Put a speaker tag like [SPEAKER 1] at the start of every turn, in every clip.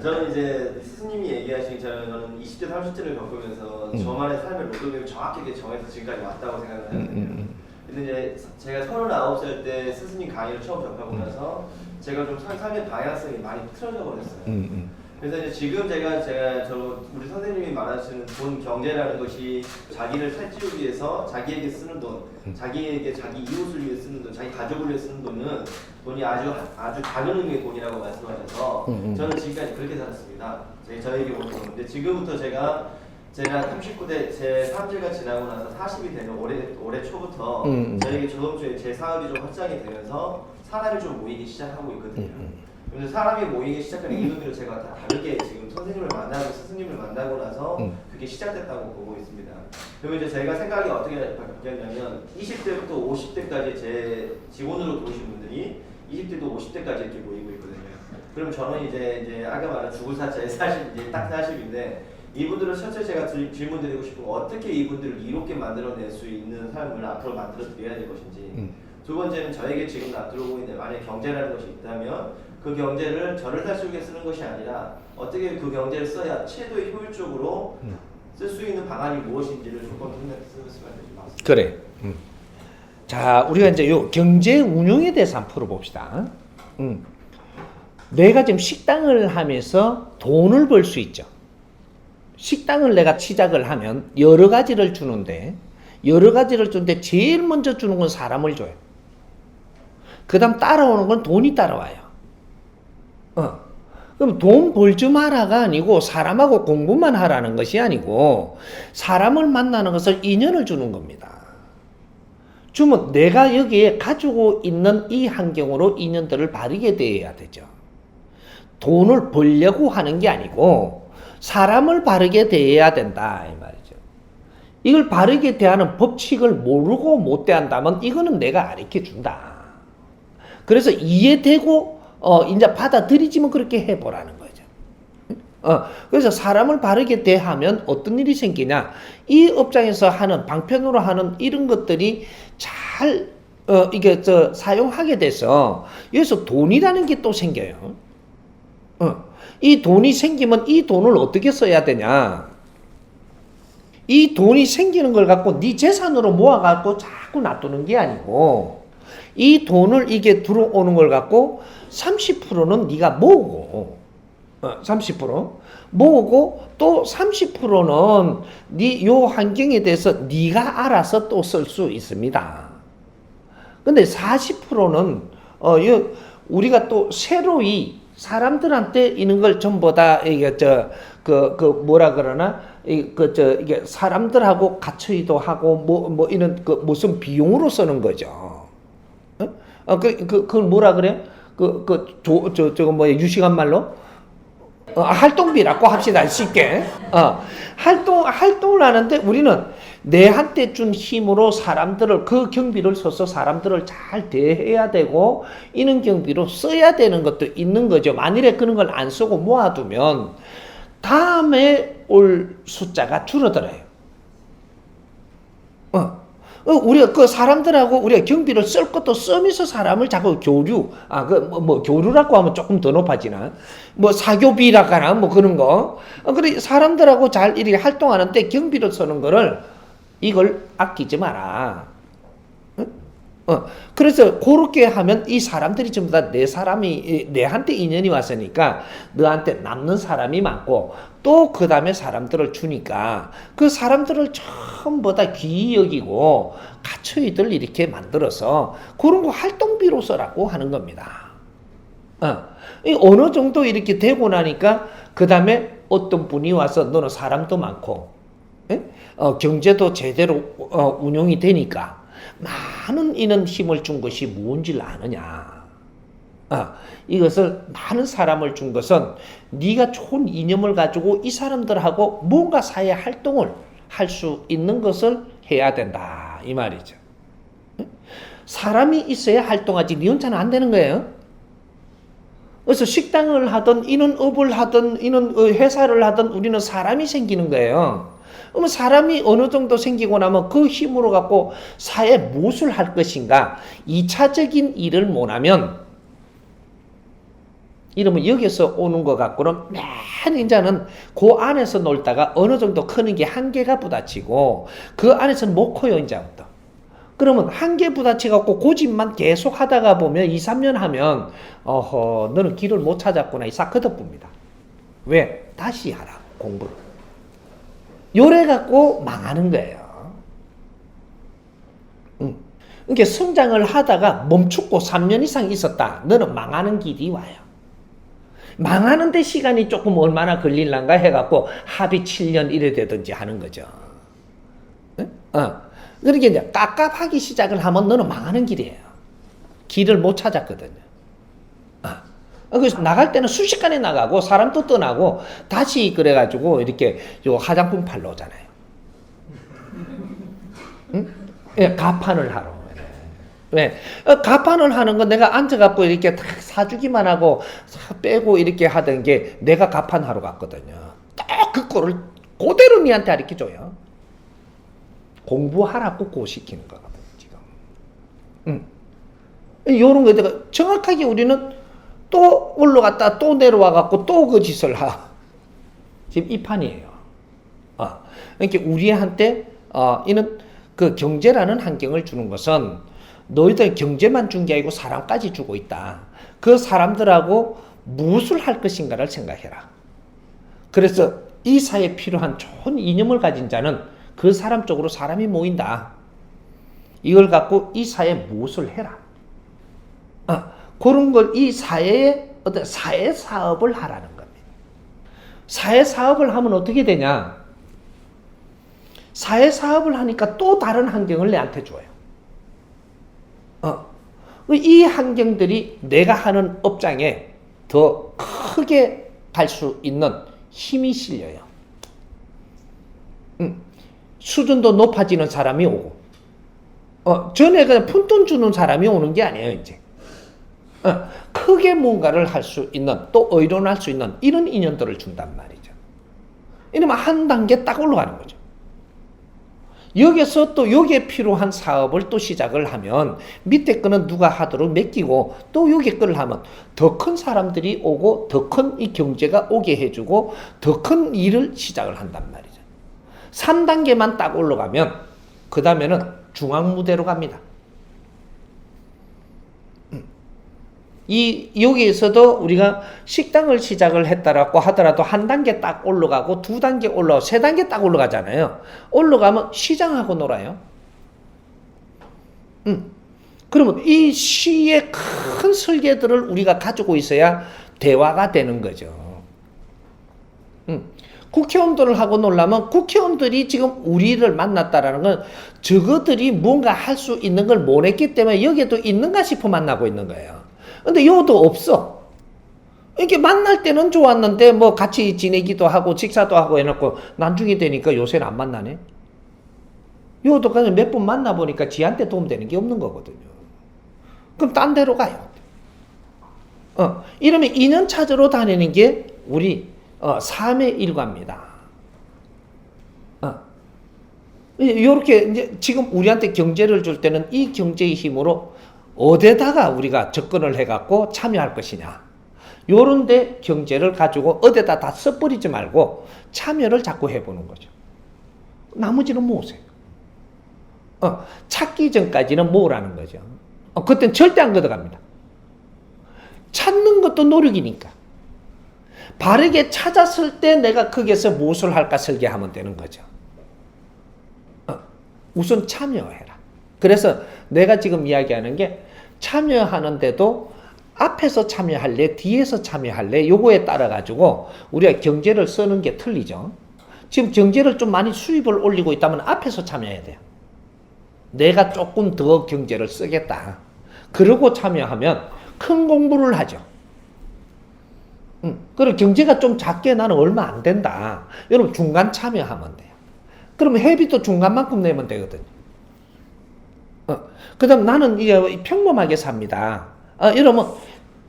[SPEAKER 1] 저는 이제 스님이 얘기하신 저는 20대 30대를 겪으면서 저만의 삶의 로드맵을 정확하게 정해서 지금까지 왔다고 생각을 하거든요. 근데 이제 제가 39살 때 스승님 강의를 처음 접하고 나서 제가 좀 삶의 방향성이 많이 틀어져 버렸어요. 그래서 이제 지금 제가 우리 선생님이 말하시는 돈 경제라는 것이 자기를 살찌우기 위해서 자기에게 쓰는 돈, 자기에게 자기 이웃을 위해 쓰는 돈, 자기 가족을 위해 쓰는 돈이 아주 작은 의미의 돈이라고 말씀하셔서 저는 지금까지 그렇게 살았습니다. 저에게 온 돈은. 근데 지금부터 제가 39대 제 3제가 지나고 나서 40이 되는 올해 초부터 저에게 저번 주에 제 사업이 좀 확장이 되면서 사람이 좀 모이기 시작하고 있거든요. 그래서 사람이 모이기 시작하는 이 의미로 제가 다 다르게 지금 선생님을 만나고 스승님을 만나고 나서 그게 시작됐다고 보고 있습니다. 그리고 이제 제가 생각이 어떻게 바뀌었냐면 20대부터 50대까지 제 직원으로 들어오신 분들이 20대도 50대까지 이렇게 모이고 있거든요. 그럼 저는 이제 아까 말한 죽을 사자의 40, 이제 딱 40인데 이분들은 첫째 제가 질문 드리고 싶은 건 어떻게 이분들을 이롭게 만들어낼 수 있는 삶을 앞으로 만들어 드려야 될 것인지 두 번째는 저에게 지금 들어오고 있는 만약 경제라는 것이 있다면 그 경제를 저를 살수있게 쓰는 것이 아니라 어떻게 그 경제를 써야 최대 효율적으로 쓸 수 있는 방안이 무엇인지를 조금 생각했으면 좋겠습니다.
[SPEAKER 2] 그래. 자, 우리가 이제 요 경제 운용에 대해서 한번 풀어봅시다. 내가 지금 식당을 하면서 돈을 벌 수 있죠. 식당을 내가 시작을 하면 여러 가지를 주는데 제일 먼저 주는 건 사람을 줘요. 그 다음 따라오는 건 돈이 따라와요. 그럼 돈 벌지 마라가 아니고 사람하고 공부만 하라는 것이 아니고 사람을 만나는 것을 인연을 주는 겁니다. 주면 내가 여기에 가지고 있는 이 환경으로 인연들을 바르게 대해야 되죠. 돈을 벌려고 하는 게 아니고 사람을 바르게 대해야 된다 이 말이죠. 이걸 바르게 대하는 법칙을 모르고 못 대한다면 이거는 내가 가르쳐 준다. 그래서 이해되고 이제 받아들이지만 그렇게 해보라는 거죠. 그래서 사람을 바르게 대하면 어떤 일이 생기냐? 이 업장에서 하는 방편으로 하는 이런 것들이 잘 이게 사용하게 돼서 여기서 돈이라는 게 또 생겨요. 이 돈이 생기면 이 돈을 어떻게 써야 되냐? 이 돈이 생기는 걸 갖고 네 재산으로 모아갖고 자꾸 놔두는 게 아니고 이 돈을 이게 들어오는 걸 갖고 30%는 네가 모으고 30% 모으고 또 30%는 네 요 환경에 대해서 네가 알아서 또 쓸 수 있습니다. 근데 40%는 우리가 또 새로이 사람들한테 있는 걸 전부 다 이게 뭐라 그러나 이게 사람들하고 같이도 하고 뭐 이런 무슨 비용으로 쓰는 거죠. 그걸 뭐라 그래? 저거 뭐야 유식한 말로 활동비라고 합시다 쉽게. 활동을 하는데 우리는 내한테 준 힘으로 사람들을 그 경비를 써서 사람들을 잘 대해야 되고 이런 경비로 써야 되는 것도 있는 거죠. 만일에 그런 걸 안 쓰고 모아두면 다음에 올 숫자가 줄어들어요. 우리가 그 사람들하고 우리가 경비를 쓸 것도 쓰면서 사람을 자꾸 교류라고 하면 조금 더 높아지나? 사교비라거나 그런 거. 그래, 사람들하고 잘 이렇게 활동하는데 경비를 쓰는 거를 이걸 아끼지 마라. 그래서 그렇게 하면 이 사람들이 전부 다 내한테 인연이 왔으니까 너한테 남는 사람이 많고 또 그 다음에 사람들을 주니까 그 사람들을 전부 다 귀히 여기고 가처이들 이렇게 만들어서 그런 거 활동비로 써라고 하는 겁니다. 어느 정도 이렇게 되고 나니까 그 다음에 어떤 분이 와서 너는 사람도 많고 경제도 제대로 운영이 되니까 많은 이는 힘을 준 것이 뭔지를 아느냐. 이것을 많은 사람을 준 것은 네가 좋은 이념을 가지고 이 사람들하고 뭔가 사회 활동을 할 수 있는 것을 해야 된다 이 말이죠. 사람이 있어야 활동하지 네 혼자는 안 되는 거예요. 그래서 식당을 하든 이런 업을 하든 이런 회사를 하든 우리는 사람이 생기는 거예요. 그러면 사람이 어느 정도 생기고 나면 그 힘으로 갖고 사회에 무엇을 할 것인가 2차적인 일을 못하면 이러면 여기서 오는 것 같고는 맨 이제는 그 안에서 놀다가 어느 정도 크는 게 한계가 부딪히고 그 안에서는 못 커요 이제부터. 그러면 한계 부딪혀갖고 고집만 계속 하다가 보면 2, 3년 하면 어허 너는 길을 못 찾았구나 이 싹 걷어쁩니다. 왜? 다시 하라 공부를. 요래 갖고 망하는 거예요. 그러니까 성장을 하다가 멈추고 3년 이상 있었다. 너는 망하는 길이 와요. 망하는데 시간이 조금 얼마나 걸릴란가 해갖고 합의 7년 이래 되든지 하는 거죠. 그러니까 이제 깝깝하기 시작을 하면 너는 망하는 길이에요. 길을 못 찾았거든요. 그래서 나갈 때는 순식간에 나가고 사람도 떠나고 다시 그래가지고 이렇게 요 화장품 팔러 오잖아요. 응? 예, 가판을 하러. 왜? 가판을 하는 건 내가 앉아갖고 이렇게 딱 사주기만 하고 빼고 이렇게 하던 게 내가 가판하러 갔거든요. 딱 그 꼴을 그대로 니한테 가르쳐줘요. 공부하라고 고시키는 거거든, 지금. 요런 거다가 정확하게 우리는 또 올라갔다 또 내려와갖고 또 그 짓을 지금 이 판이에요. 그러니까 우리한테, 이는 그 경제라는 환경을 주는 것은 너희들 경제만 준 게 아니고 사람까지 주고 있다. 그 사람들하고 무엇을 할 것인가를 생각해라. 그래서 이 사회에 필요한 좋은 이념을 가진 자는 그 사람 쪽으로 사람이 모인다. 이걸 갖고 이 사회에 무엇을 해라. 그런 걸 이 사회에 어떤 사회 사업을 하라는 겁니다. 사회 사업을 하면 어떻게 되냐? 사회 사업을 하니까 또 다른 환경을 내한테 줘요. 이 환경들이 내가 하는 업장에 더 크게 갈 수 있는 힘이 실려요. 수준도 높아지는 사람이 오고, 전에 그냥 푼돈 주는 사람이 오는 게 아니에요, 이제. 크게 뭔가를 할 수 있는, 또 의논할 수 있는 이런 인연들을 준단 말이죠. 이러면 한 단계 딱 올라가는 거죠. 여기서 또 여기에 필요한 사업을 또 시작을 하면 밑에 거는 누가 하도록 맡기고 또 여기 거를 하면 더 큰 사람들이 오고 더 큰 이 경제가 오게 해주고 더 큰 일을 시작을 한단 말이죠. 3단계만 딱 올라가면 그 다음에는 중앙무대로 갑니다. 여기에서도 우리가 식당을 시작을 했다라고 하더라도 한 단계 딱 올라가고 두 단계 올라가고 세 단계 딱 올라가잖아요. 올라가면 시장하고 놀아요. 그러면 이 시의 큰 설계들을 우리가 가지고 있어야 대화가 되는 거죠. 국회의원들을 하고 놀라면 국회의원들이 지금 우리를 만났다라는 건 저거들이 뭔가 할 수 있는 걸 못 했기 때문에 여기에도 있는가 싶어 만나고 있는 거예요. 근데 요도 없어. 이렇게 만날 때는 좋았는데 뭐 같이 지내기도 하고 식사도 하고 해놓고 나중에 되니까 요새는 안 만나네. 요도 그냥 몇 번 만나보니까 지한테 도움되는 게 없는 거거든요. 그럼 딴 데로 가요. 이러면 인연 찾으러 다니는 게 우리 삶의 일과입니다. 요렇게 이제 지금 우리한테 경제를 줄 때는 이 경제의 힘으로 어디다가 우리가 접근을 해갖고 참여할 것이냐. 요런데 경제를 가지고 어디다 다 써버리지 말고 참여를 자꾸 해보는 거죠. 나머지는 모으세요. 찾기 전까지는 모으라는 거죠. 그땐 절대 안 걷어갑니다. 찾는 것도 노력이니까. 바르게 찾았을 때 내가 거기에서 무엇을 할까 설계하면 되는 거죠. 우선 참여해라. 그래서 내가 지금 이야기하는 게 참여하는데도 앞에서 참여할래, 뒤에서 참여할래, 요거에 따라 가지고 우리가 경제를 쓰는 게 틀리죠. 지금 경제를 좀 많이 수입을 올리고 있다면 앞에서 참여해야 돼요. 내가 조금 더 경제를 쓰겠다. 그러고 참여하면 큰 공부를 하죠. 그리고 경제가 좀 작게 나는 얼마 안 된다. 여러분 중간 참여하면 돼요. 그러면 회비도 중간만큼 내면 되거든요. 그 다음 나는 이제 평범하게 삽니다. 이러면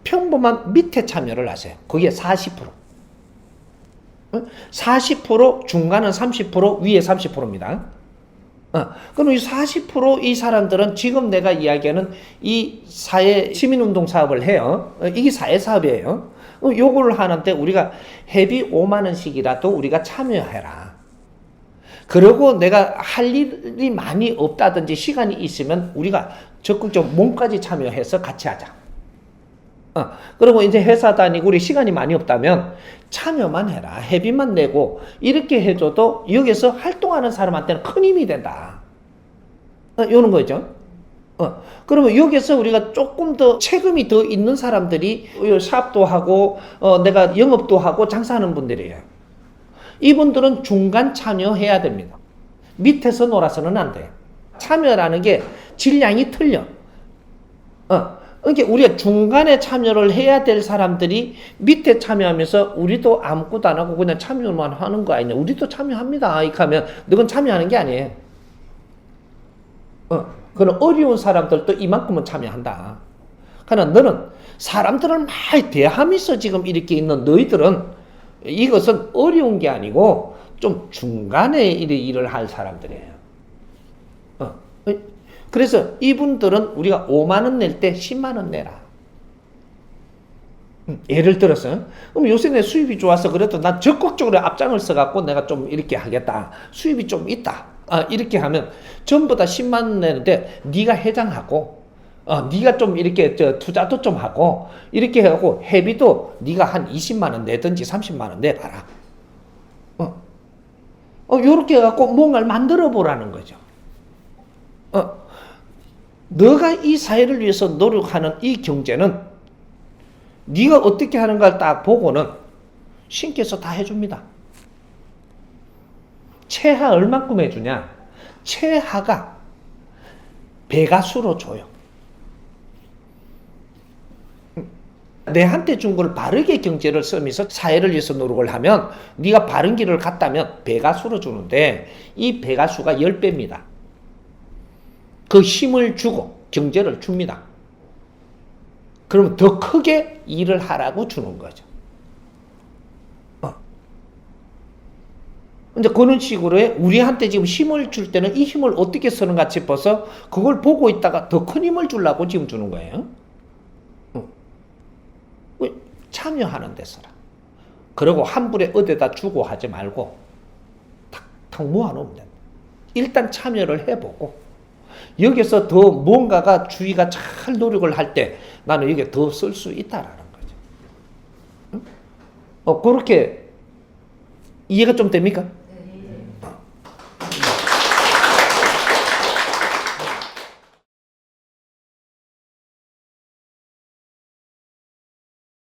[SPEAKER 2] 평범한 밑에 참여를 하세요. 그게 40%. 40%, 중간은 30%, 위에 30%입니다. 그럼 이 40% 사람들은 지금 내가 이야기하는 이 사회 시민운동 사업을 해요. 이게 사회 사업이에요. 요거를 하는데 우리가 회비 5만 원씩이라도 우리가 참여해라. 그리고 내가 할 일이 많이 없다든지 시간이 있으면 우리가 적극적으로 몸까지 참여해서 같이 하자. 그리고 이제 회사 다니고 우리 시간이 많이 없다면 참여만 해라. 회비만 내고 이렇게 해줘도 여기서 활동하는 사람한테는 큰 힘이 된다. 이런 거죠. 그러면 여기서 우리가 조금 더 체급이 더 있는 사람들이 샵도 하고 내가 영업도 하고 장사하는 분들이에요. 이분들은 중간 참여해야 됩니다. 밑에서 놀아서는 안 돼요. 참여라는 게 질량이 틀려. 그러니까 우리가 중간에 참여를 해야 될 사람들이 밑에 참여하면서 우리도 아무것도 안 하고 그냥 참여만 하는 거 아니냐. 우리도 참여합니다. 이렇게 하면 너는 참여하는 게 아니에요. 그런 어려운 사람들도 이만큼은 참여한다. 그러나 너는 사람들을 많이 대하면서 지금 이렇게 있는 너희들은 이것은 어려운 게 아니고 좀 중간에 일을 할 사람들이에요. 그래서 이분들은 우리가 5만 원 낼 때 10만 원 내라. 예를 들어서 그럼 요새 내 수입이 좋아서 그래도 난 적극적으로 앞장을 써갖고 내가 좀 이렇게 하겠다. 수입이 좀 있다. 이렇게 하면 전부 다 10만 원 내는데 네가 회장하고 네가 좀 이렇게 투자도 좀 하고 이렇게 하고 회비도 네가 한 20만 원 내든지 30만 원 내봐라. 요렇게 해갖고 뭔가를 만들어 보라는 거죠. 너가 이 사회를 위해서 노력하는 이 경제는 네가 어떻게 하는가를 딱 보고는 신께서 다 해줍니다. 최하 얼마큼 해주냐? 최하가 배가수로 줘요. 내한테 준 걸 바르게 경제를 쓰면서 사회를 위해서 노력을 하면 네가 바른 길을 갔다면 배가수로 주는데 이 배가수가 10배입니다. 그 힘을 주고 경제를 줍니다. 그러면 더 크게 일을 하라고 주는 거죠. 이제 그런 식으로 우리한테 지금 힘을 줄 때는 이 힘을 어떻게 쓰는가 싶어서 그걸 보고 있다가 더 큰 힘을 주려고 지금 주는 거예요. 참여하는 데서라. 그리고 한 불에 어디다 주고 하지 말고 탁탁 모아놓으면 된다. 일단 참여를 해보고 여기서 더 뭔가가 주위가 잘 노력을 할 때 나는 여기에 더 쓸 수 있다라는 거죠. 그렇게 이해가 좀 됩니까?